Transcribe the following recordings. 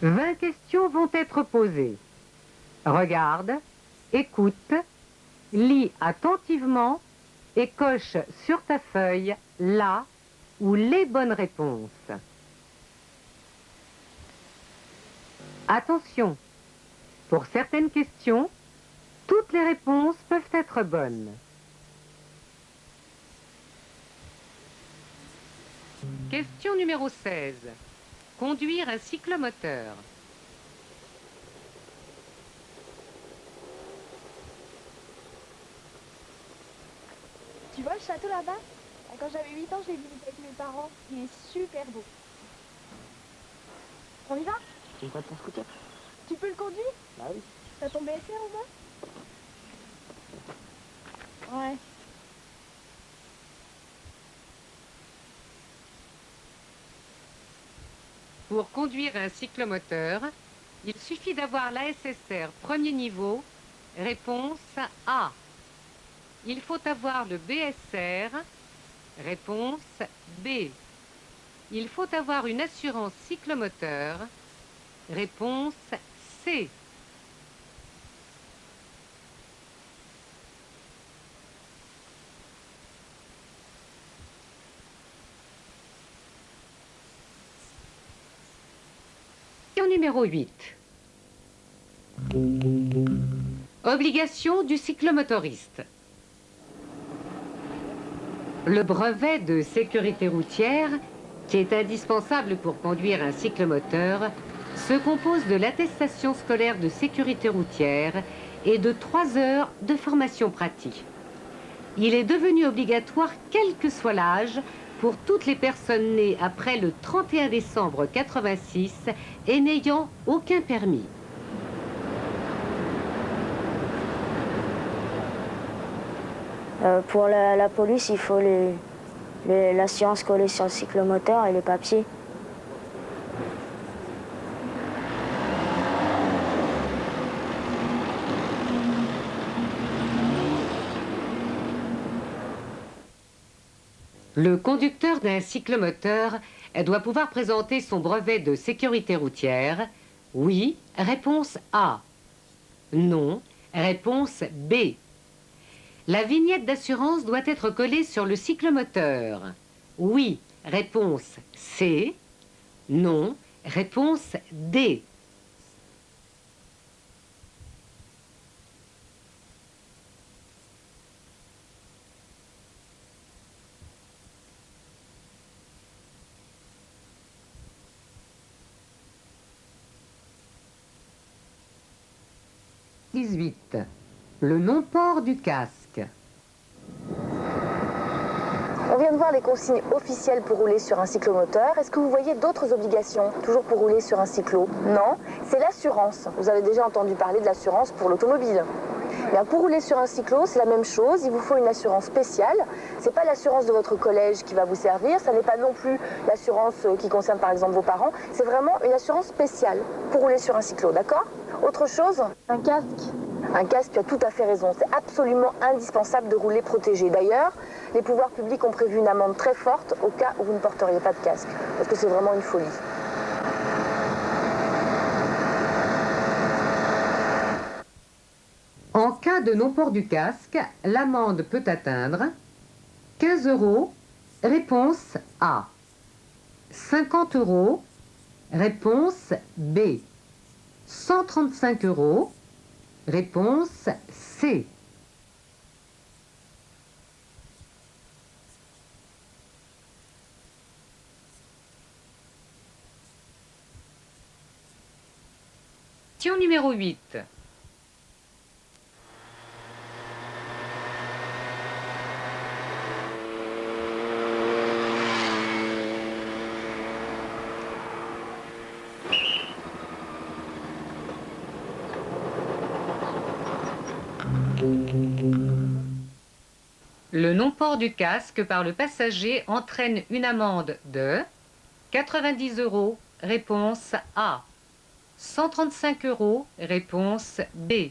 20 questions vont être posées. Regarde, écoute, lis attentivement et coche sur ta feuille la ou les bonnes réponses. Attention, pour certaines questions, toutes les réponses peuvent être bonnes. Question numéro 16. Conduire un cyclomoteur. Tu vois le château là-bas? Quand j'avais 8 ans, je l'ai visité avec mes parents. Il est super beau. On y va? Tu me prêtes ton scooter? Tu peux le conduire? Bah oui. T'as ton BSR au moins? Ouais. Pour conduire un cyclomoteur, il suffit d'avoir l'ASSR premier niveau. Réponse A. Il faut avoir le BSR. Réponse B. Il faut avoir une assurance cyclomoteur. Réponse C. Question numéro 8. Obligation du cyclomotoriste. Le brevet de sécurité routière, qui est indispensable pour conduire un cyclomoteur, se compose de l'attestation scolaire de sécurité routière et de 3 heures de formation pratique. Il est devenu obligatoire, quel que soit l'âge, pour toutes les personnes nées après le 31 décembre 86 et n'ayant aucun permis. Pour la police, il faut l'assurance collée sur le cyclomoteur et les papiers. Le conducteur d'un cyclomoteur doit pouvoir présenter son brevet de sécurité routière. Oui, réponse A. Non, réponse B. La vignette d'assurance doit être collée sur le cyclomoteur. Oui, réponse C. Non, réponse D. « 18. Le non-port du casque. On vient de voir les consignes officielles pour rouler sur un cyclomoteur. Est-ce que vous voyez d'autres obligations, toujours pour rouler sur un cyclo? Non, c'est l'assurance. Vous avez déjà entendu parler de l'assurance pour l'automobile. Bien, pour rouler sur un cyclo, c'est la même chose. Il vous faut une assurance spéciale. Ce n'est pas l'assurance de votre collège qui va vous servir. Ça n'est pas non plus l'assurance qui concerne par exemple vos parents. C'est vraiment une assurance spéciale pour rouler sur un cyclo, d'accord? Autre chose? Un casque. Un casque, tu as tout à fait raison. C'est absolument indispensable de rouler protégé. D'ailleurs, les pouvoirs publics ont prévu une amende très forte au cas où vous ne porteriez pas de casque. Parce que c'est vraiment une folie. En cas de non-port du casque, l'amende peut atteindre 15 €, réponse A. 50 €, réponse B. 135 €, réponse C. Question numéro 8. Le non-port du casque par le passager entraîne une amende de 90 €, réponse A. 135 €, réponse B.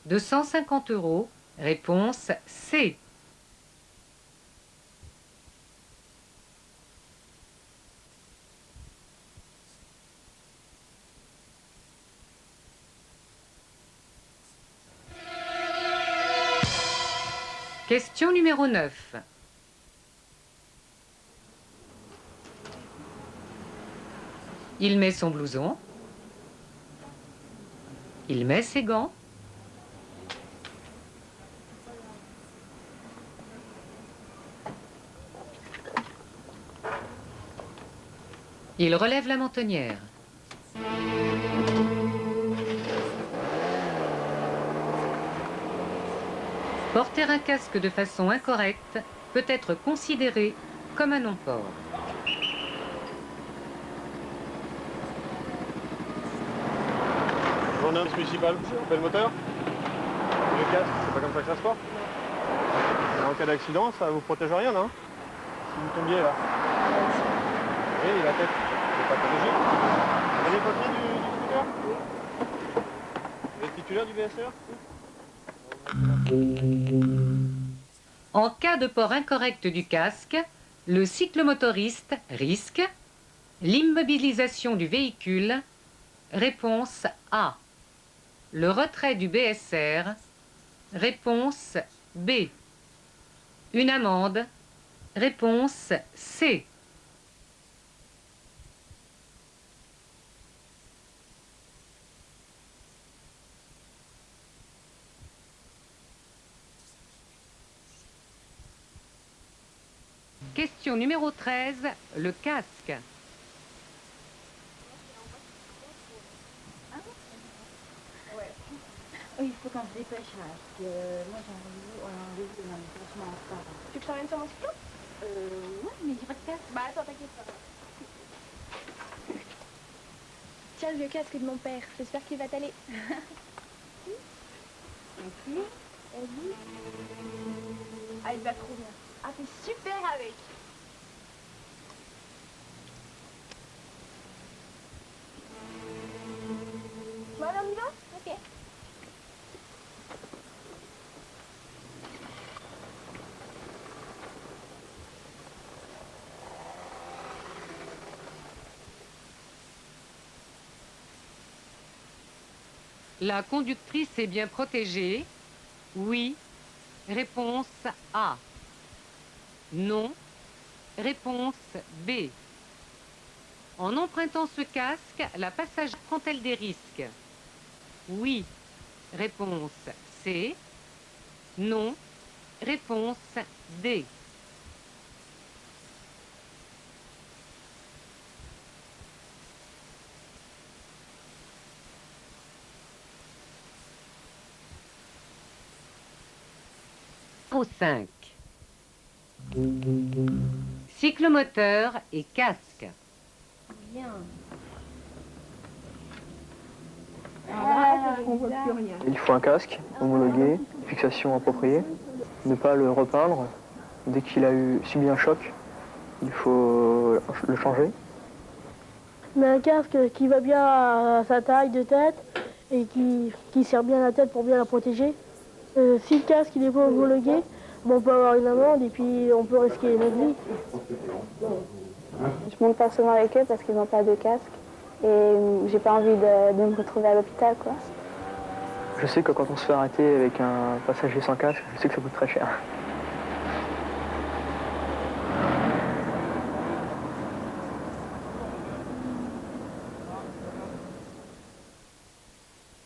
250 €, réponse C. Question numéro 9. Il met son blouson. Il met ses gants. Il relève la mentonnière. Porter un casque de façon incorrecte peut être considéré comme un non-port. Gendarme municipal, vous coupez le moteur. Le casque, c'est pas comme ça que ça se porte. En cas d'accident, ça vous protège rien, non? Si vous tombiez là. Oui, la tête, c'est pas protégé. Vous avez les papiers du scooter? Oui. Vous êtes titulaire du VSR? En cas de port incorrect du casque, le cyclomotoriste risque l'immobilisation du véhicule. Réponse A. Le retrait du BSR. Réponse B. Une amende. Réponse C. Question numéro 13, le casque. Oui, il faut qu'on se dépêche là, parce que moi j'ai un rendez-vous dans le franchement en retard. Tu veux que je t'emmène sur mon cyclo? Ouais, mais j'ai pas de casque. Bah attends, t'inquiète pas. Tiens le vieux casque de mon père, j'espère qu'il va t'aller. Ok. Vas-y. Ah, il va trop bien. Ah, t'es super avec. Bon, allez, on y va? Ok. La conductrice est bien protégée. Oui. Réponse A. Non. Réponse B. En empruntant ce casque, la passagère prend-elle des risques? Oui. Réponse C. Non. Réponse D. Numéro 5. Cyclomoteur et casque. Bien. Il faut un casque homologué, fixation appropriée, ne pas le repeindre. Dès qu'il a subi un choc, il faut le changer. Mais un casque qui va bien à sa taille de tête et qui sert bien la tête pour bien la protéger. Si le casque n'est pas homologué, on peut avoir une amende et puis on peut risquer notre vie. Je monte pas souvent avec eux parce qu'ils n'ont pas de casque et j'ai pas envie de me retrouver à l'hôpital, quoi. Je sais que quand on se fait arrêter avec un passager sans casque, je sais que ça coûte très cher.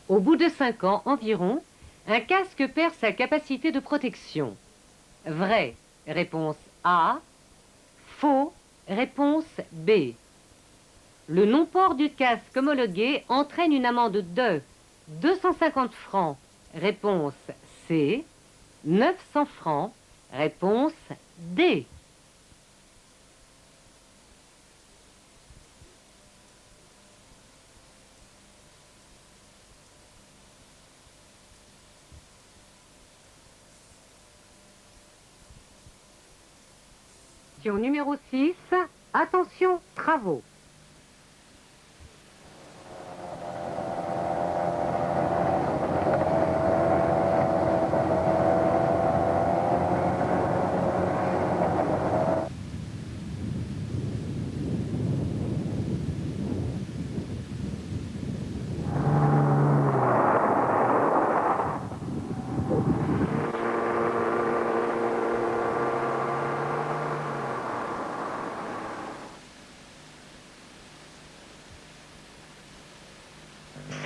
Au bout de 5 ans environ, un casque perd sa capacité de protection. Vrai, réponse A. Faux, réponse B. Le non-port du casque homologué entraîne une amende de 250 francs, réponse C. 900 francs, réponse D. Question numéro 6. Attention, travaux.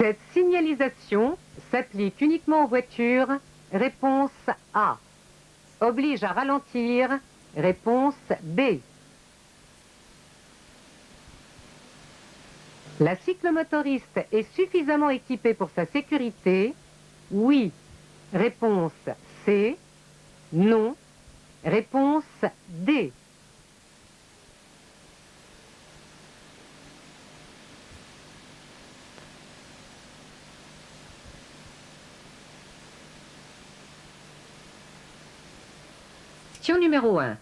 Cette signalisation s'applique uniquement aux voitures. Réponse A. Oblige à ralentir. Réponse B. La cyclomotoriste est suffisamment équipée pour sa sécurité. Oui. Réponse C. Non. Réponse D. Question numéro 1.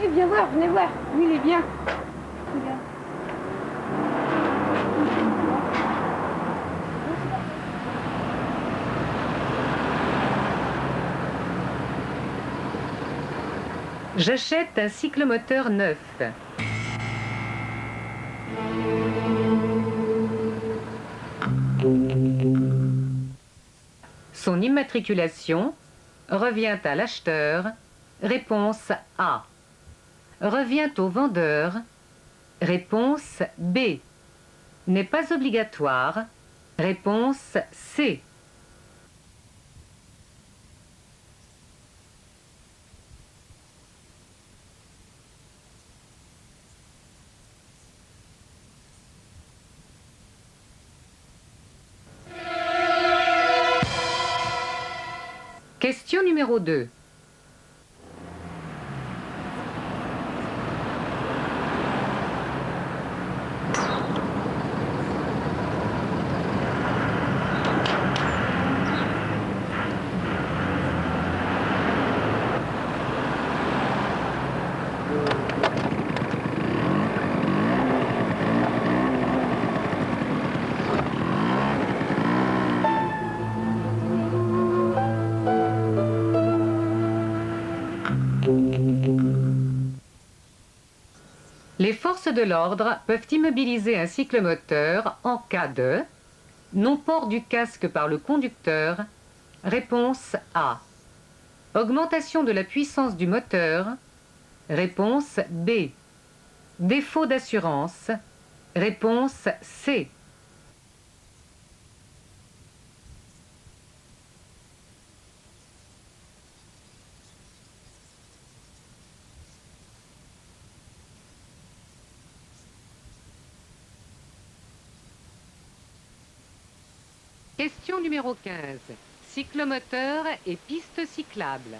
Eh, viens voir, venez voir. Lui, il est bien. Regarde. J'achète un cyclomoteur neuf. Son immatriculation revient à l'acheteur. Réponse A. Revient au vendeur. Réponse B. N'est pas obligatoire. Réponse C. Question numéro 2. Les forces de l'ordre peuvent immobiliser un cyclomoteur en cas de non-port du casque par le conducteur. Réponse A. Augmentation de la puissance du moteur. Réponse B. Défaut d'assurance. Réponse C. Question numéro 15. Cyclomoteur et piste cyclable.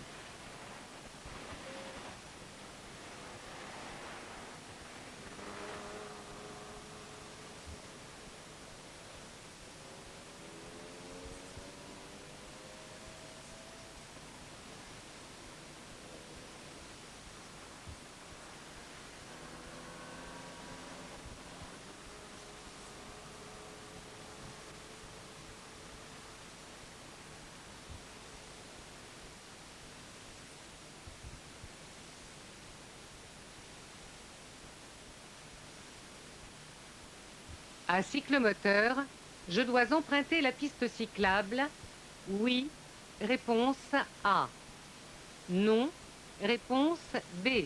À cyclomoteur, je dois emprunter la piste cyclable. Oui. Réponse A. Non. Réponse B.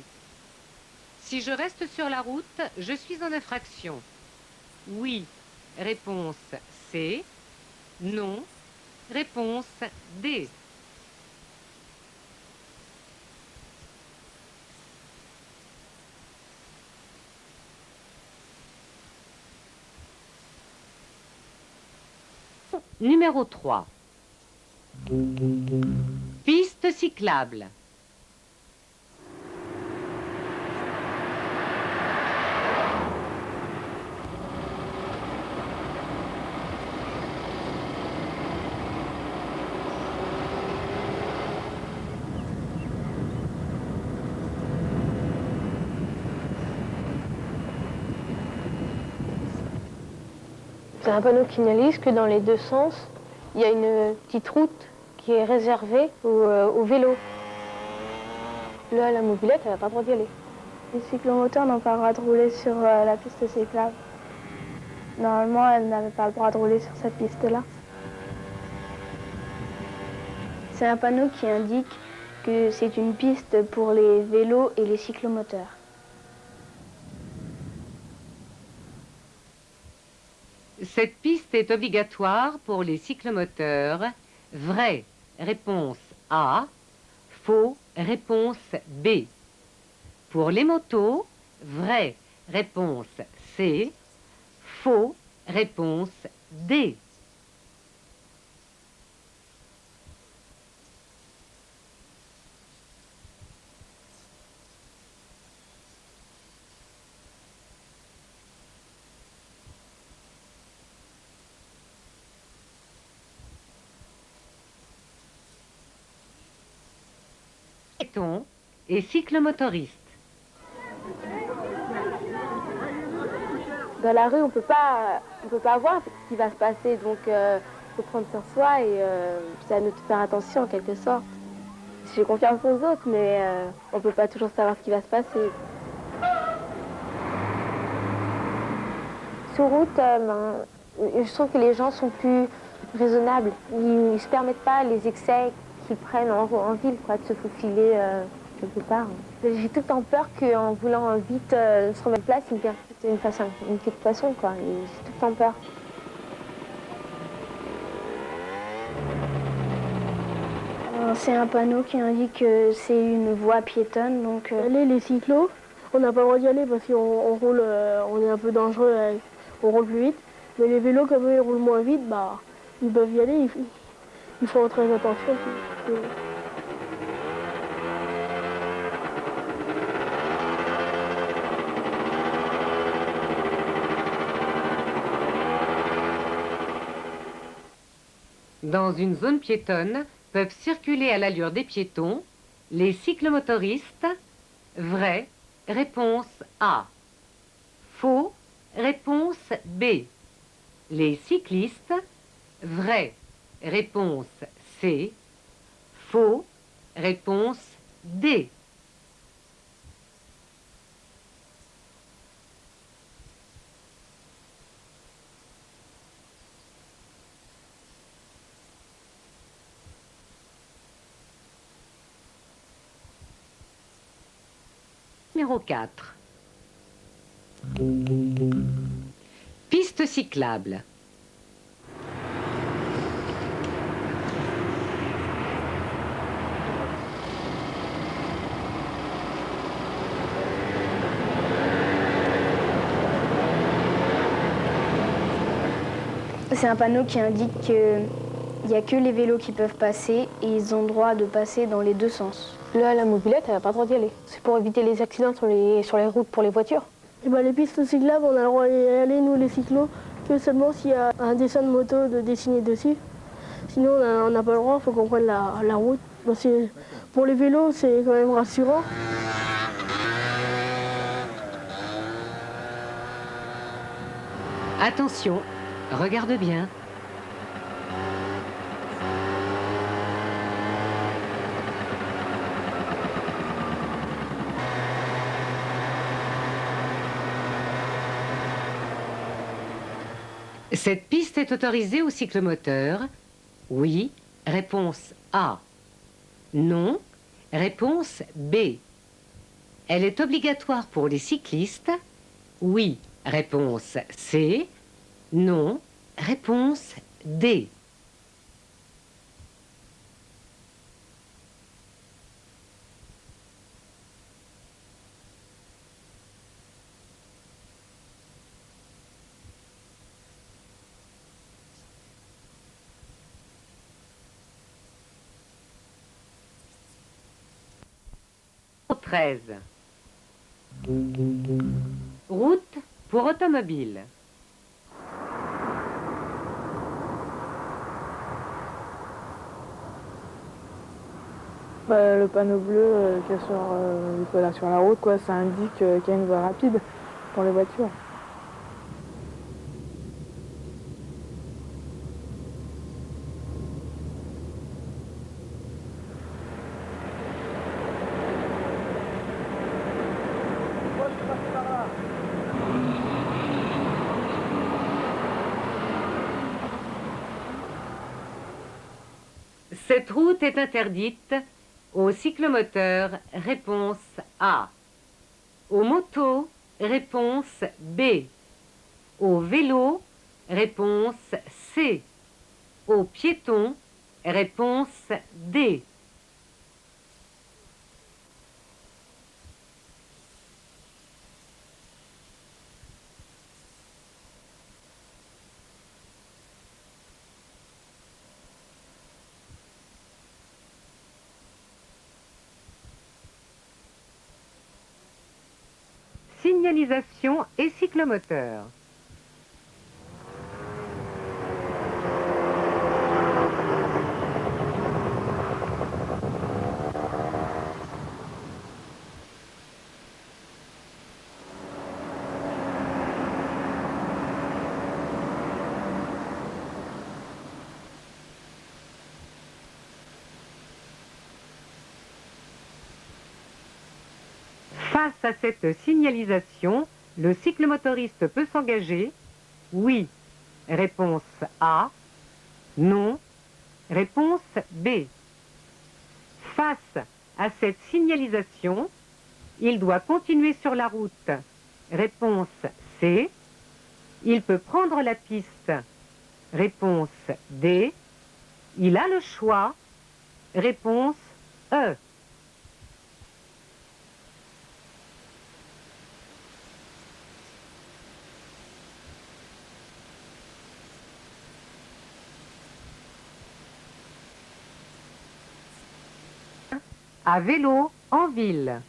Si je reste sur la route, je suis en infraction. Oui. Réponse C. Non. Réponse D. Numéro 3. Piste cyclable. C'est un panneau qui signalise que dans les deux sens, il y a une petite route qui est réservée au vélo. Là, la mobilette, elle n'a pas le droit d'y aller. Les cyclomoteurs n'ont pas le droit de rouler sur la piste cyclable. Normalement, elles n'avaient pas le droit de rouler sur cette piste-là. C'est un panneau qui indique que c'est une piste pour les vélos et les cyclomoteurs. Cette piste est obligatoire pour les cyclomoteurs. Vrai, réponse A. Faux, réponse B. Pour les motos, vrai, réponse C. Faux, réponse D. Piétons et cyclomotoristes. Dans la rue, on peut pas voir ce qui va se passer, donc il faut prendre sur soi et c'est à nous de faire attention en quelque sorte. J'ai confiance aux autres, mais on peut pas toujours savoir ce qui va se passer. Sur route, je trouve que les gens sont plus raisonnables. Ils ne se permettent pas les excès qu'ils prennent en ville, quoi, de se faufiler quelque part. J'ai tout le temps peur qu'en voulant vite se remettre en place, ils me percutent une petite façon, quoi. J'ai tout le temps peur. C'est un panneau qui indique que c'est une voie piétonne, donc... Les cyclos, on n'a pas le droit d'y aller parce qu'on roule, on est un peu dangereux, on roule plus vite. Mais les vélos, comme eux, ils roulent moins vite, bah, ils peuvent y aller, ils font très attention. Dans une zone piétonne, peuvent circuler à l'allure des piétons les cyclomotoristes. Vrai, réponse A. Faux, réponse B. Les cyclistes. Vrai, réponse C. Faux, réponse D. Numéro 4. Piste cyclable. C'est un panneau qui indique qu'il n'y a que les vélos qui peuvent passer et ils ont le droit de passer dans les deux sens. Là, la mobilette, elle n'a pas le droit d'y aller. C'est pour éviter les accidents sur les routes pour les voitures. Et ben, les pistes cyclables, on a le droit d'y aller, nous les cyclos, que seulement s'il y a un dessin de moto de dessiner dessus. Sinon, on n'a pas le droit, il faut qu'on prenne la route. Bon, pour les vélos, c'est quand même rassurant. Attention, regarde bien. Cette piste est autorisée aux cyclomoteurs. Oui, réponse A. Non, réponse B. Elle est obligatoire pour les cyclistes. Oui, réponse C. Non, réponse D. Numéro 13. Route pour automobiles. Le panneau bleu qu'il y a sur la route, quoi, ça indique qu'il y a une voie rapide pour les voitures. Cette route est interdite Au cyclomoteur, réponse A. Aux motos, réponse B. Au vélo, réponse C. Aux piétons, réponse D. Signalisation et cyclomoteur. Face à cette signalisation, le cyclomotoriste peut s'engager. Oui. Réponse A. Non. Réponse B. Face à cette signalisation, il doit continuer sur la route. Réponse C. Il peut prendre la piste. Réponse D. Il a le choix. Réponse E. À vélo en ville.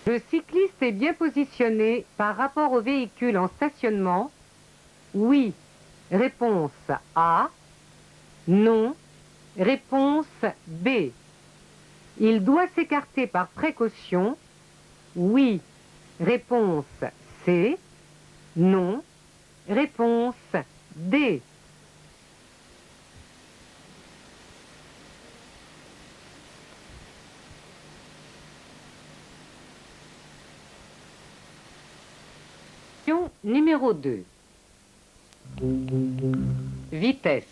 Le cycliste est bien positionné par rapport au véhicule en stationnement. Oui. Réponse A. Non. Réponse B. Il doit s'écarter par précaution. Oui. Réponse C. Non. Réponse D. Numéro 2. Vitesse.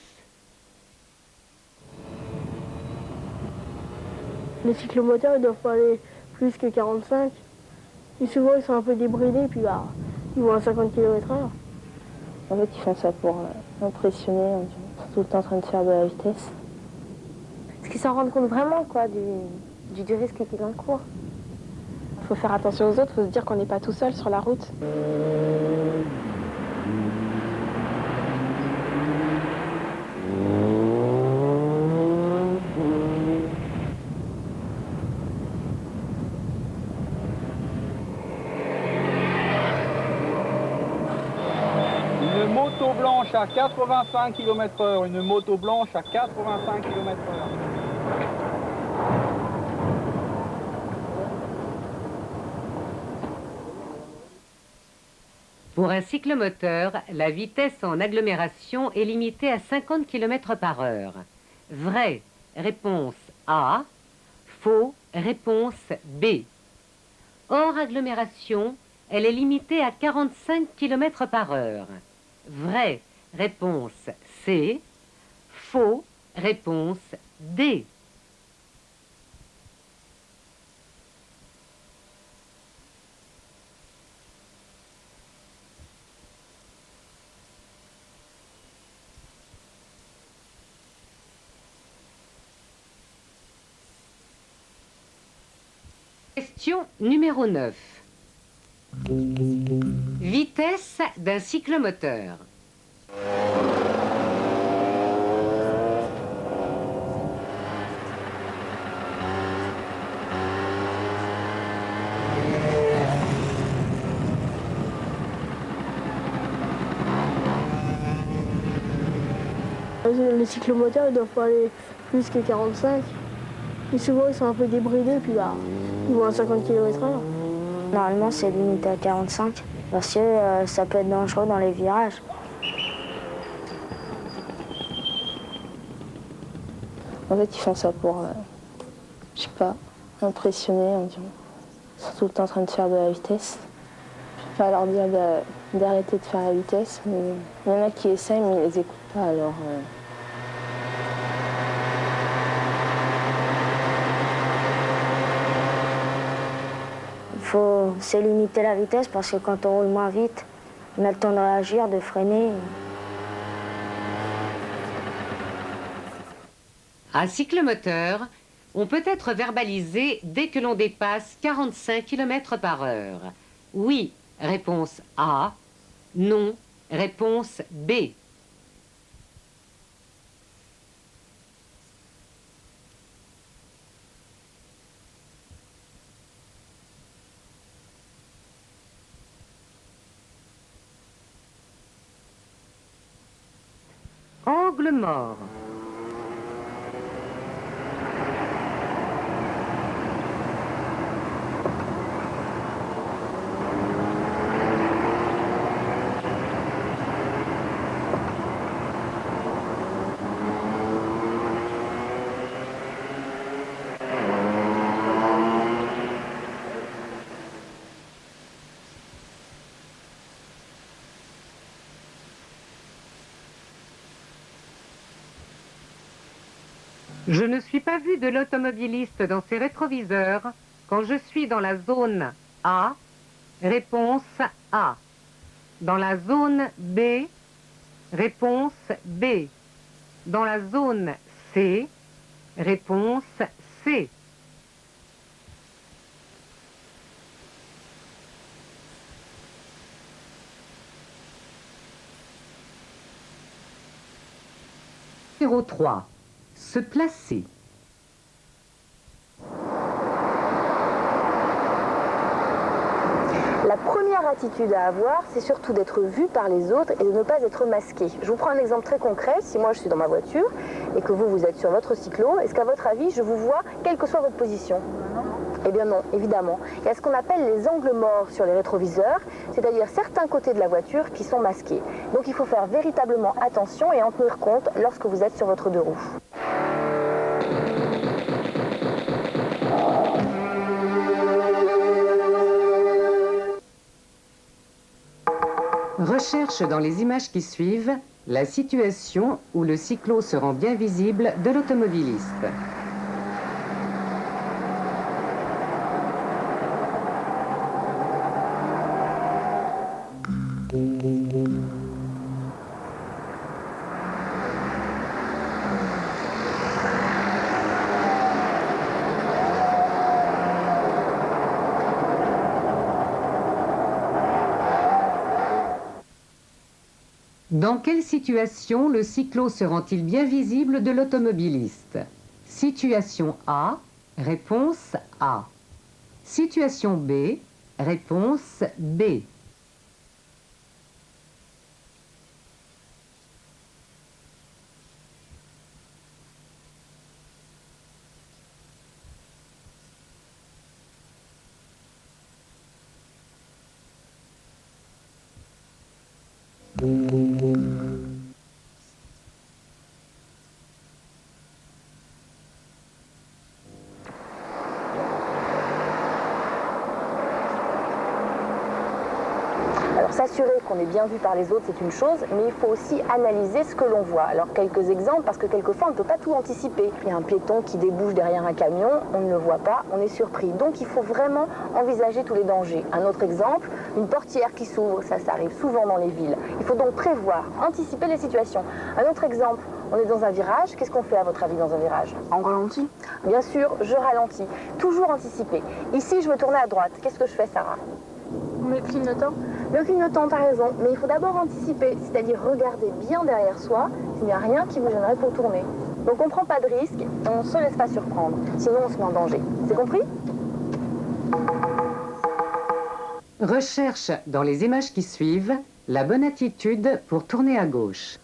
Les cyclomoteurs, ils doivent pas aller plus que 45. Et souvent, ils sont un peu débridés, puis bah, ils vont à 50 km/h. En fait, ils font ça pour impressionner, ils sont tout le temps en train de faire de la vitesse. Parce qu'ils s'en rendent compte vraiment, quoi, du risque qu'ils encourent. Il faut faire attention aux autres, il faut se dire qu'on n'est pas tout seul sur la route. Une moto blanche à 85 km/h, une moto blanche à 85 km/h. Pour un cyclomoteur, la vitesse en agglomération est limitée à 50 km/h. Vrai, réponse A. Faux, réponse B. Hors agglomération, elle est limitée à 45 km/h. Vrai, réponse C. Faux, réponse D. Question numéro 9. Vitesse d'un cyclomoteur. Les cyclomoteurs, ils doivent pas aller plus que 45. Et souvent, ils sont un peu débridés, puis bah, ils vont à 50 km/h. Normalement, c'est limité à 45 parce que ça peut être dangereux dans les virages. En fait, ils font ça pour, je sais pas, impressionner, on dirait. Ils sont tout le temps en train de faire de la vitesse. Je vais pas leur dire d'arrêter de faire la vitesse, mais il y en a qui essayent, mais ils les écoutent pas, alors... C'est limiter la vitesse parce que quand on roule moins vite, on a le temps de réagir, de freiner. Un cyclomoteur, on peut être verbalisé dès que l'on dépasse 45 km/h. Oui, réponse A. Non, réponse B. Angle mort. Je ne suis pas vu de l'automobiliste dans ses rétroviseurs quand je suis dans la zone A, réponse A. Dans la zone B, réponse B. Dans la zone C, réponse C. Numéro 3. Se placer. La première attitude à avoir, c'est surtout d'être vu par les autres et de ne pas être masqué. Je vous prends un exemple très concret. Si moi je suis dans ma voiture et que vous êtes sur votre cyclo, est-ce qu'à votre avis, je vous vois, quelle que soit votre position? Eh bien non, évidemment. Il y a ce qu'on appelle les angles morts sur les rétroviseurs, c'est-à-dire certains côtés de la voiture qui sont masqués. Donc il faut faire véritablement attention et en tenir compte lorsque vous êtes sur votre deux roues. Recherche dans les images qui suivent la situation où le cyclo se rend bien visible de l'automobiliste. Dans quelle situation le cyclo se rend-il bien visible de l'automobiliste? Situation A, réponse A. Situation B, réponse B. Alors s'assurer qu'on est bien vu par les autres, c'est une chose, mais il faut aussi analyser ce que l'on voit. Alors quelques exemples, parce que quelquefois on ne peut pas tout anticiper. Il y a un piéton qui débouche derrière un camion, on ne le voit pas, on est surpris. Donc il faut vraiment envisager tous les dangers. Un autre exemple, une portière qui s'ouvre, ça arrive souvent dans les villes. Il faut donc prévoir, anticiper les situations. Un autre exemple, on est dans un virage, qu'est-ce qu'on fait à votre avis dans un virage? On ralentit? Bien sûr, je ralentis. Toujours anticiper. Ici, je veux tourner à droite. Qu'est-ce que je fais, Sarah? On met le clignotant. Le clignotant, t'as raison, mais il faut d'abord anticiper, c'est-à-dire regarder bien derrière soi s'il n'y a rien qui vous gênerait pour tourner. Donc on ne prend pas de risque et on ne se laisse pas surprendre, sinon on se met en danger. C'est compris? Recherche dans les images qui suivent la bonne attitude pour tourner à gauche.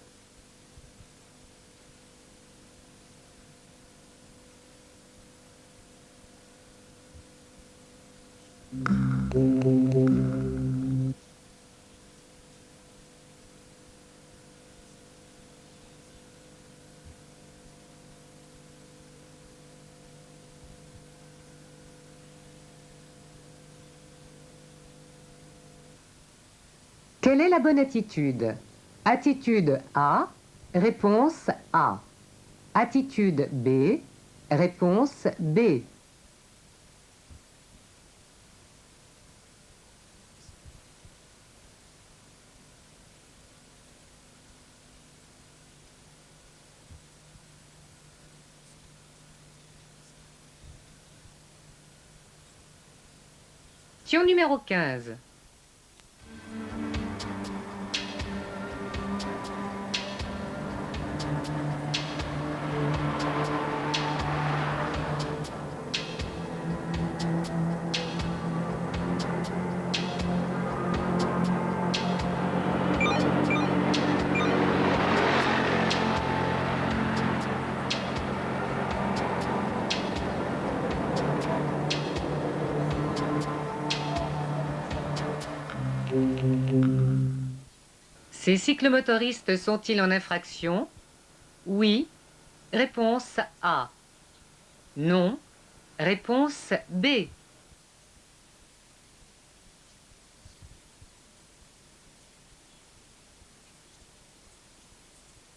Quelle est la bonne attitude? Attitude A, réponse A. Attitude B, réponse B. Question numéro 15. Ces cyclomotoristes sont-ils en infraction? Oui. Réponse A. Non. Réponse B.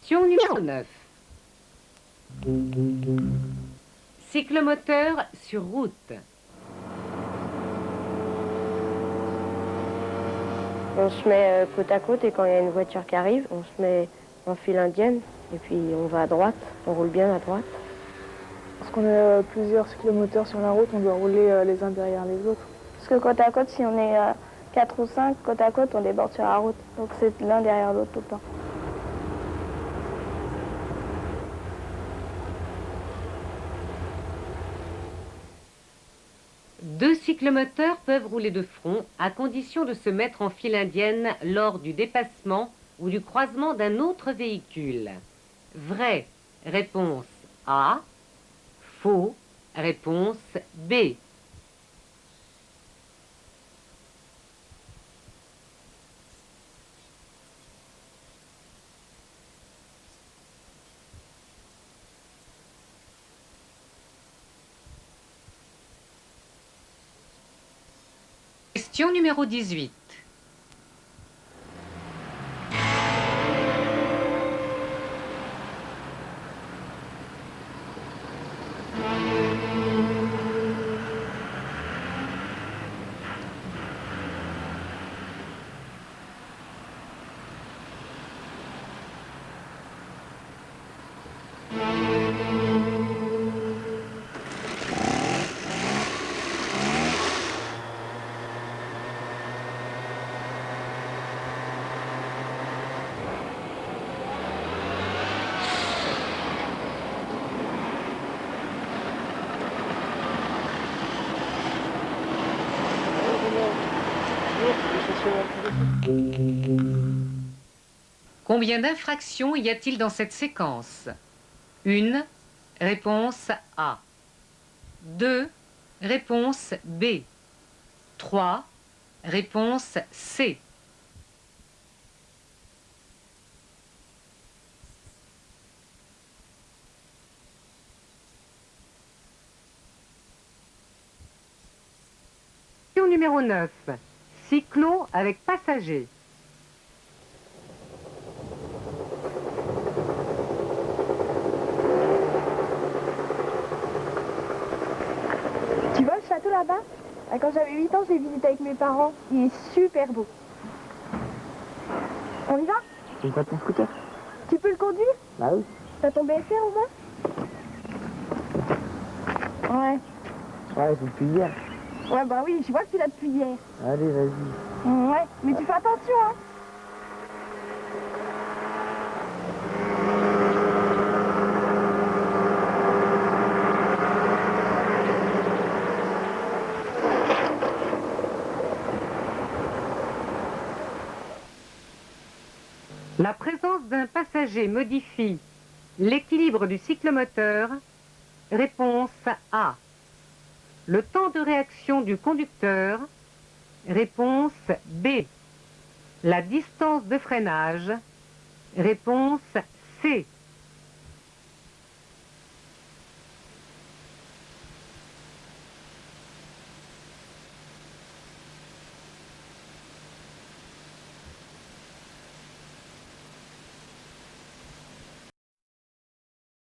Question numéro 9. Cyclomoteur sur route. On se met côte à côte et quand il y a une voiture qui arrive, on se met en file indienne et puis on va à droite, on roule bien à droite. Parce qu'on a plusieurs cyclomoteurs sur la route, on doit rouler les uns derrière les autres. Parce que côte à côte, si on est 4 ou 5, côte à côte, on déborde sur la route. Donc c'est l'un derrière l'autre tout le temps. Deux cyclomoteurs peuvent rouler de front à condition de se mettre en file indienne lors du dépassement ou du croisement d'un autre véhicule. Vrai, réponse A. Faux, réponse B. Question numéro 18. Combien d'infractions y a-t-il dans cette séquence? 1. Réponse A. 2. Réponse B. 3. Réponse C. Question numéro 9. Cyclo avec passager. Tu vois le château là-bas? Quand j'avais 8 ans, je l'ai visité avec mes parents. Il est super beau. On y va? Tu pas ton scooter? Tu peux le conduire? Bah oui. T'as ton BFR au moins? Ouais. Ouais, c'est depuis hier. Ouais, bah oui, je vois que tu l'as depuis hier. Allez, vas-y. Ouais, mais tu fais attention, hein. La présence d'un passager modifie l'équilibre du cyclomoteur. Réponse A. Le temps de réaction du conducteur. Réponse B. La distance de freinage. Réponse C.